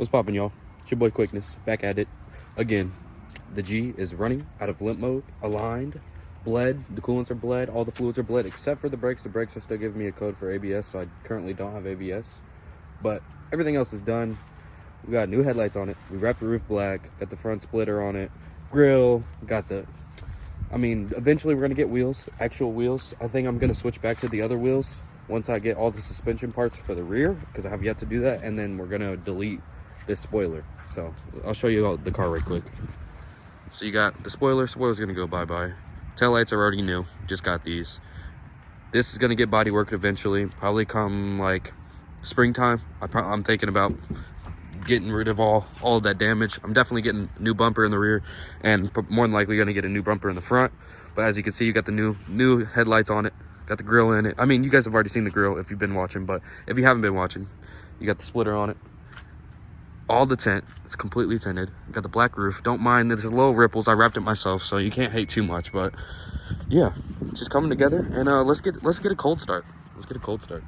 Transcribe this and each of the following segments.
What's poppin', y'all? It's your boy Quickness, back at it again. The G is running out of limp mode, aligned, bled. The coolants are bled, all the fluids are bled, except for the brakes. The brakes are still giving me a code for ABS, so I currently don't have ABS. But everything else is done. We got new headlights on it. We wrapped the roof black, got the front splitter on it, grill, got the... eventually we're gonna get wheels, actual wheels. I think I'm gonna switch back to the other wheels once I get all the suspension parts for the rear, because I have yet to do that, and then we're gonna delete this spoiler. So I'll show you all the car right quick. So you got the spoiler's gonna go bye-bye. Taillights are already new, just got these. This is gonna get body worked eventually, probably come like springtime. I'm thinking about getting rid of all of that damage. I'm definitely getting a new bumper in the rear, and more than likely gonna get a new bumper in the front. But as you can see, you got the new headlights on it, got the grill in it. I mean, you guys have already seen the grill if you've been watching, but if you haven't been watching, you got the splitter on it. All the tint, it's completely tinted. You got the black roof. Don't mind there's little ripples. I wrapped it myself, so you can't hate too much. But yeah, just coming together. And let's get a cold start. Let's get a cold start.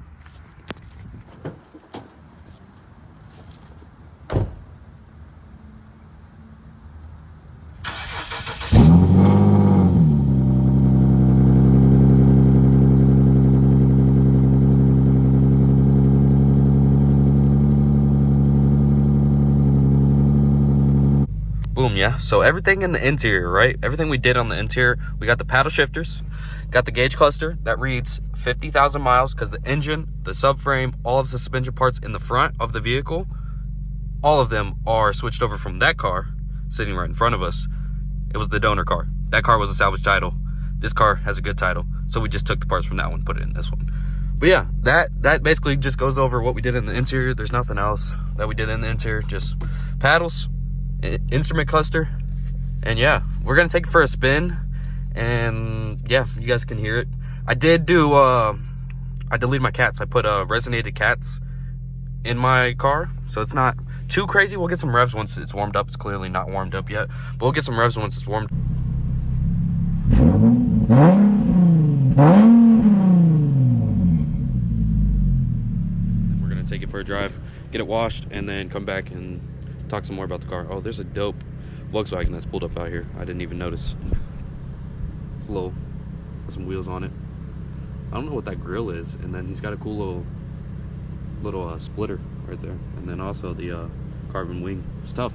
Boom, yeah. So everything in the interior, right? Everything we did on the interior, we got the paddle shifters, got the gauge cluster that reads 50,000 miles, because the engine, the subframe, all of the suspension parts in the front of the vehicle, all of them are switched over from that car sitting right in front of us. It was the donor car. That car was a salvage title. This car has a good title. So we just took the parts from that one, put it in this one. But yeah, that basically just goes over what we did in the interior. There's nothing else that we did in the interior, just paddles, instrument cluster, and yeah, we're gonna take it for a spin, and yeah, you guys can hear it. I did do I deleted my cats. I put resonated cats in my car, so it's not too crazy. We'll get some revs once it's warmed up. It's clearly not warmed up yet, but we'll get some revs once it's warmed. We're gonna take it for a drive, get it washed, and then come back and talk some more about the car. Oh, there's a dope Volkswagen that's pulled up out here. I didn't even notice. It's low, with some wheels on it. I don't know what that grill is, and then he's got a cool little splitter right there, and then also the carbon wing. It's tough.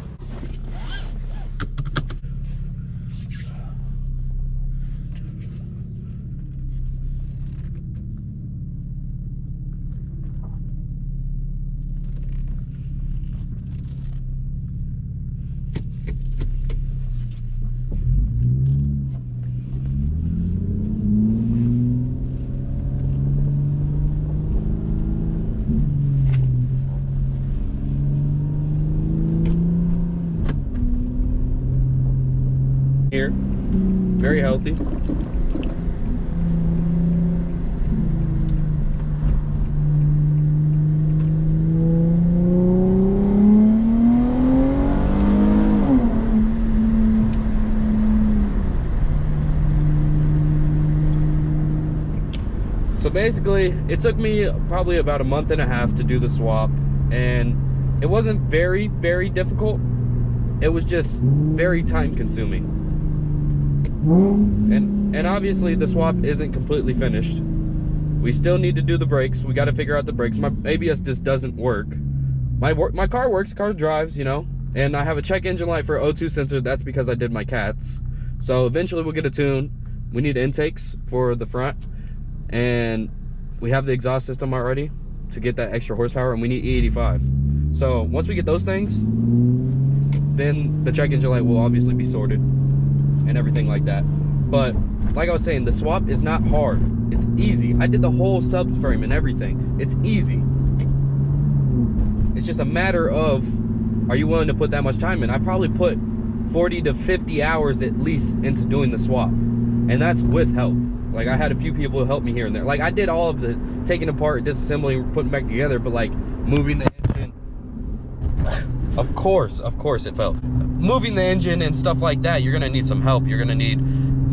Here, very healthy. So basically, it took me probably about a month and a half to do the swap, and it wasn't very difficult. It was just very time consuming. And obviously the swap isn't completely finished. We still need to do the brakes. We got to figure out the brakes. My ABS just doesn't work. My car works, car drives, you know, and I have a check engine light for O2 sensor. That's because I did my cats. So eventually we'll get a tune. We need intakes for the front, and we have the exhaust system already to get that extra horsepower, and we need E85. So once we get those things, then the check engine light will obviously be sorted and everything like that. But like I was saying, the swap is not hard. It's easy. I did the whole subframe and everything. It's easy. It's just a matter of, are you willing to put that much time in? I probably put 40 to 50 hours at least into doing the swap, and that's with help. Like, I had a few people help me here and there. Like, I did all of the taking apart, disassembling, putting back together, but like moving the engine, of course it felt. Moving the engine and stuff like that, you're gonna need some help. You're gonna need,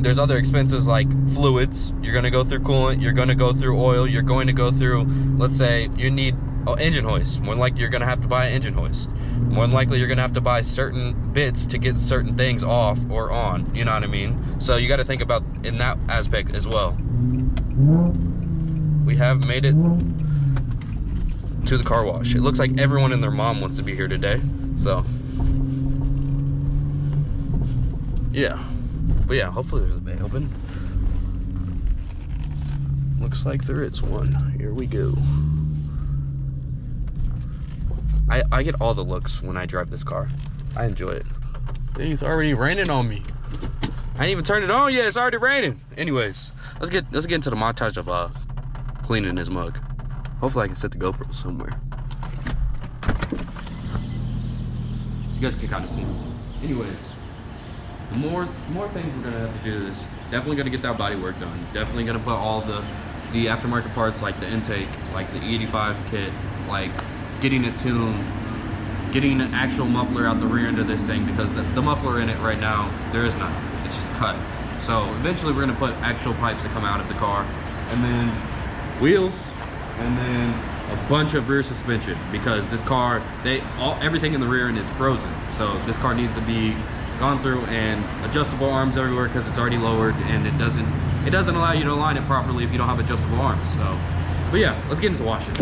there's other expenses like fluids. You're gonna go through coolant, you're gonna go through oil, you're going to go through, let's say you need Oh, engine hoist. More than likely you're gonna have to buy an engine hoist. More than likely you're gonna have to buy certain bits to get certain things off or on, you know what I mean? So you gotta think about in that aspect as well. We have made it to the car wash. It looks like everyone and their mom wants to be here today, so yeah. But yeah, hopefully there's a bay open. Looks like there is one. Here we go. I get all the looks when I drive this car. I enjoy it. It's already raining on me. I ain't even turned it on yet. It's already raining. Anyways, let's get into the montage of cleaning this mug. Hopefully I can set the GoPro somewhere. You guys can kind of see. Anyways, the more things we're gonna have to do is definitely gonna get that body work done. Definitely gonna put all the aftermarket parts like the intake, like the E85 kit, like getting it tuned, getting an actual muffler out the rear end of this thing, because the muffler in it right now, there is none. It's just cut. So eventually we're gonna put actual pipes that come out of the car, and then wheels, and then a bunch of rear suspension, because this car, everything in the rear end is frozen. So this car needs to be gone through, and adjustable arms everywhere because it's already lowered, and it doesn't allow you to align it properly if you don't have adjustable arms. So, but yeah, let's get into washing.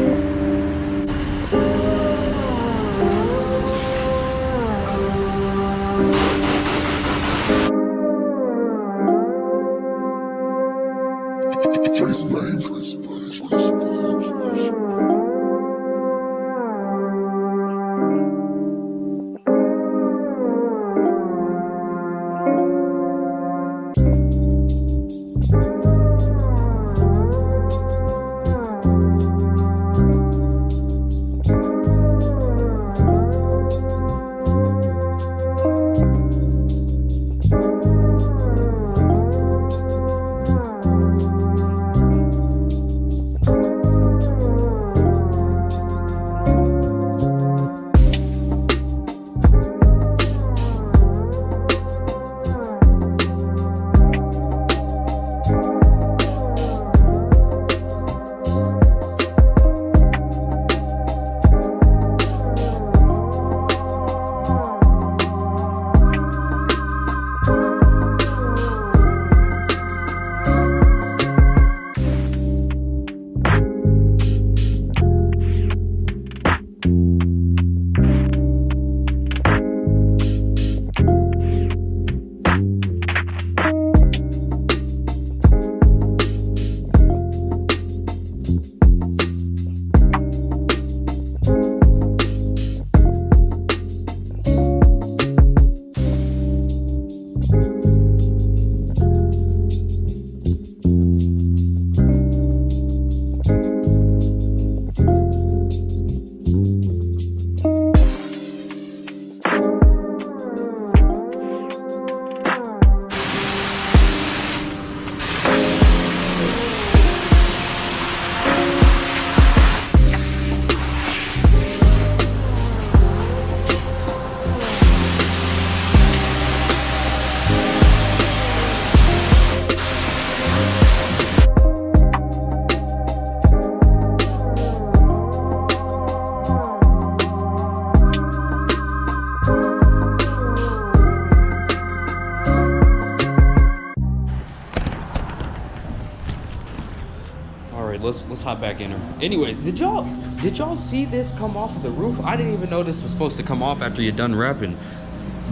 Let's hop back in her. Anyways, did y'all see this come off of the roof? I didn't even know this was supposed to come off after you're done wrapping,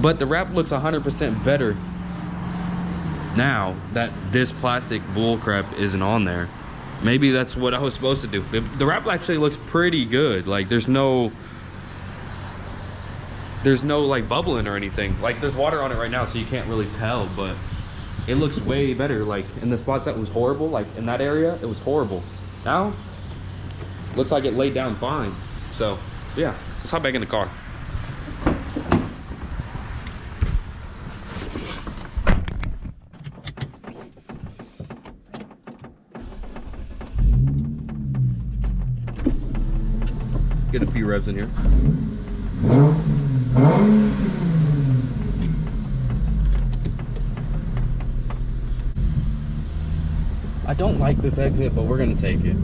but the wrap looks 100% better now that this plastic bull crap isn't on there. Maybe that's what I was supposed to do. The wrap actually looks pretty good. Like there's no like bubbling or anything. Like there's water on it right now, so you can't really tell, but it looks way better. Like in the spots that was horrible, like in that area, it was horrible. Now, looks like it laid down fine. So, yeah, let's hop back in the car. Get a few revs in here. I don't like this exit, but we're gonna take it.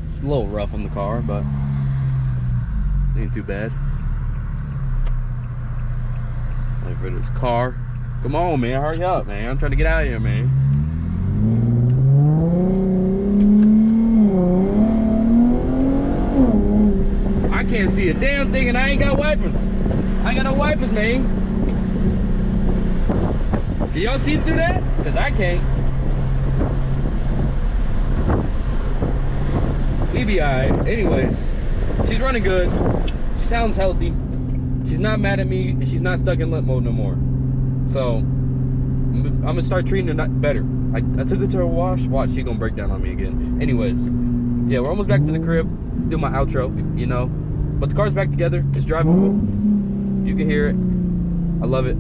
It's a little rough on the car, but ain't too bad. Wait for this car. Come on, man, hurry up, man. I'm trying to get out of here, man. I can't see a damn thing and I ain't got wipers. I ain't got no wipers, man. Can y'all see through that? Because I can't. We be alright. Anyways, she's running good. She sounds healthy. She's not mad at me and she's not stuck in limp mode no more. So I'm gonna start treating her better. I took her to her wash. Watch, she gonna break down on me again. Anyways, yeah, we're almost back to the crib. Do my outro, you know. But the car's back together. It's drivable. You can hear it. I love it.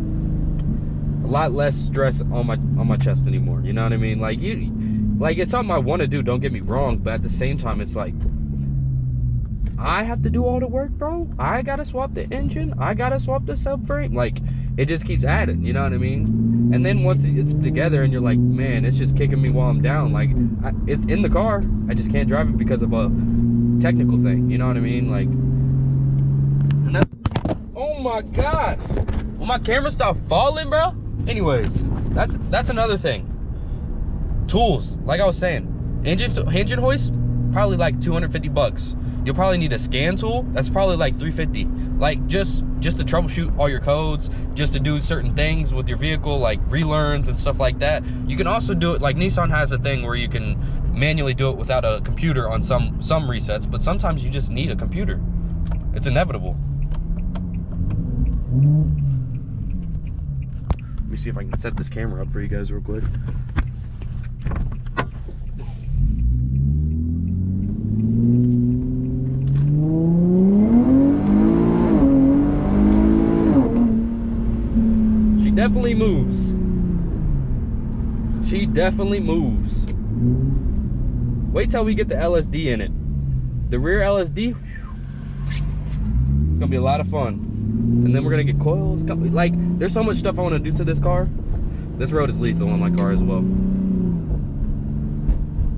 A lot less stress on my chest anymore. You know what I mean? Like it's something I want to do. Don't get me wrong, but at the same time, it's like I have to do all the work, bro. I gotta swap the engine. I gotta swap the subframe. Like it just keeps adding. You know what I mean? And then once it's together, and you're like, man, it's just kicking me while I'm down. Like it's in the car. I just can't drive it because of a technical thing. You know what I mean? Like, and that's, oh my god, will my camera stop falling, bro? Anyways, that's another thing. Tools, like I was saying, engine hoist, probably like 250 bucks. You'll probably need a scan tool. That's probably like 350. Like just to troubleshoot all your codes, just to do certain things with your vehicle, like relearns and stuff like that. You can also do it, like Nissan has a thing where you can manually do it without a computer on some resets, but sometimes you just need a computer. It's inevitable. Let me see if I can set this camera up for you guys real quick. She definitely moves. She definitely moves. Wait till we get the LSD in it. The rear LSD, it's gonna be a lot of fun. And then we're gonna get coils. Like, there's so much stuff I want to do to this car. This road is lethal on my car as well.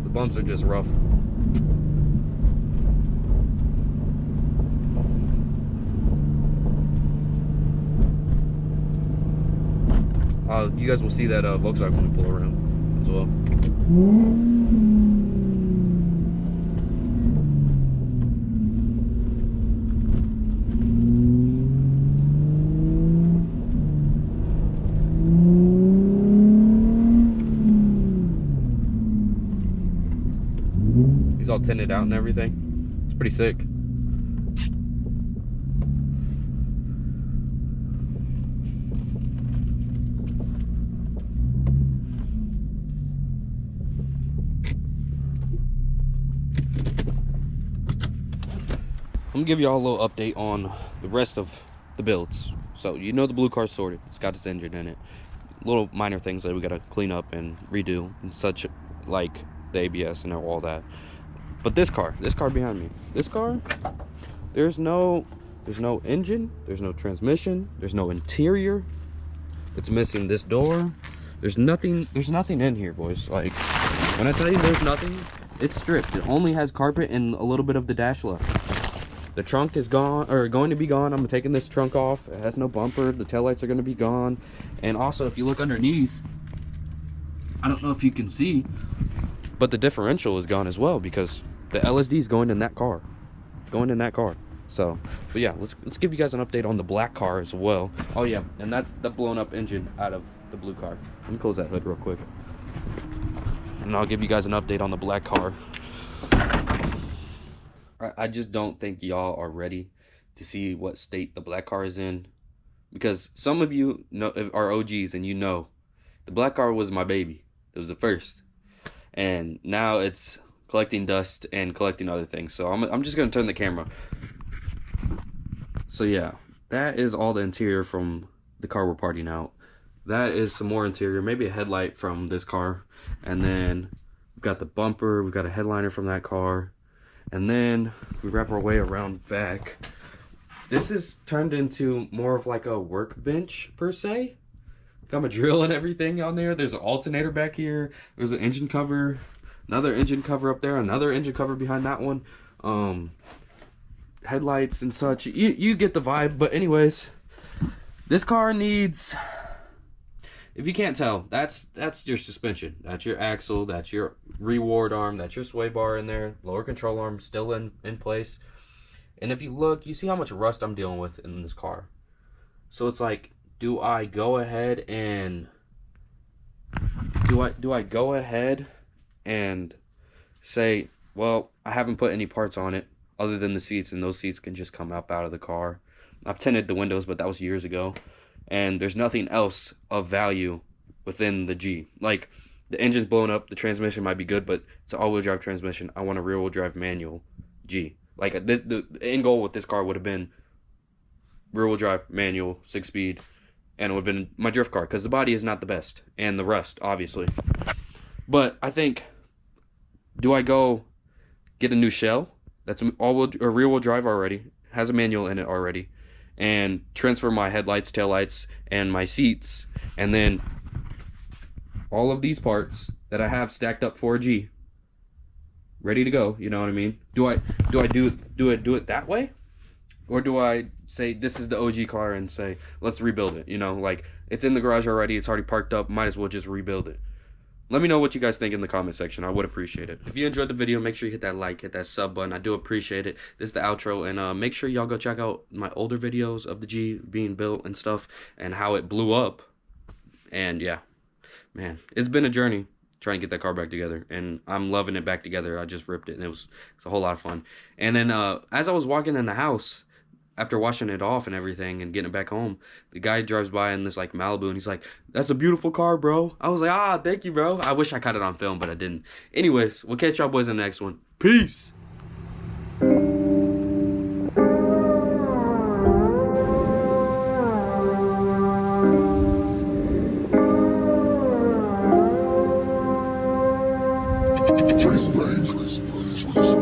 The bumps are just rough. You guys will see that Volkswagen when we pull around as well. He's all tinted out and everything. It's pretty sick. I'm gonna give y'all a little update on the rest of the builds. So you know the blue car's sorted. It's got its engine in it. Little minor things that we gotta clean up and redo and such, like the ABS and all that. But this car behind me, this car, there's no engine, there's no transmission, there's no interior. It's missing this door. There's nothing in here, boys. Like, when I tell you there's nothing, it's stripped. It only has carpet and a little bit of the dash left. The trunk is gone, or going to be gone. I'm taking this trunk off. It has no bumper. The taillights are going to be gone. And also, if you look underneath, I don't know if you can see, but the differential is gone as well, because the LSD is going in that car. It's going in that car. So, but yeah, let's give you guys an update on the black car as well. Oh yeah, and that's the blown up engine out of the blue car. Let me close that hood real quick, and I'll give you guys an update on the black car. I just don't think y'all are ready to see what state the black car is in, because some of you know, are OGs, and you know the black car was my baby. It was the first, and now it's collecting dust and collecting other things. So I'm just gonna turn the camera. So yeah, that is all the interior from the car we're partying out. That is some more interior, maybe a headlight from this car, and then we've got the bumper, we've got a headliner from that car. And then if we wrap our way around back, this is turned into more of like a workbench per se. Got my drill and everything on there. There's an alternator back here. There's an engine cover. Another engine cover up there, another engine cover behind that one. Headlights and such. You get the vibe. But anyways, this car needs, if you can't tell, that's your suspension, that's your axle, that's your reward arm, that's your sway bar in there, lower control arm still in place. And if you look, you see how much rust I'm dealing with in this car. So it's like, do I go ahead and say, well, I haven't put any parts on it other than the seats, and those seats can just come up out of the car. I've tinted the windows, but that was years ago. And there's nothing else of value within the G. Like, the engine's blown up, the transmission might be good, but it's an all-wheel drive transmission. I want a rear-wheel drive manual G. Like, the end goal with this car would have been rear-wheel drive manual, 6-speed, and it would have been my drift car, because the body is not the best, and the rust, obviously. But I think, do I go get a new shell that's rear-wheel drive already, has a manual in it already, and transfer my headlights, taillights, and my seats, and then all of these parts that I have stacked up for a G, ready to go, you know what I mean? Do I do it that way? Or do I say this is the OG car and say, let's rebuild it? You know, like, it's in the garage already, it's already parked up, might as well just rebuild it. Let me know what you guys think in the comment section. I would appreciate it. If you enjoyed the video, make sure you hit that like, hit that sub button. I do appreciate it. This is the outro, and make sure y'all go check out my older videos of the G being built and stuff, and how it blew up. And yeah, man, it's been a journey trying to get that car back together, and I'm loving it back together. I just ripped it, and it's a whole lot of fun. And then as I was walking in the house, after washing it off and everything and getting it back home, the guy drives by in this like Malibu, and he's like, "That's a beautiful car, bro." I was like, "Ah, thank you, bro." I wish I caught it on film, but I didn't. Anyways, we'll catch y'all boys in the next one. Peace. Twist brain.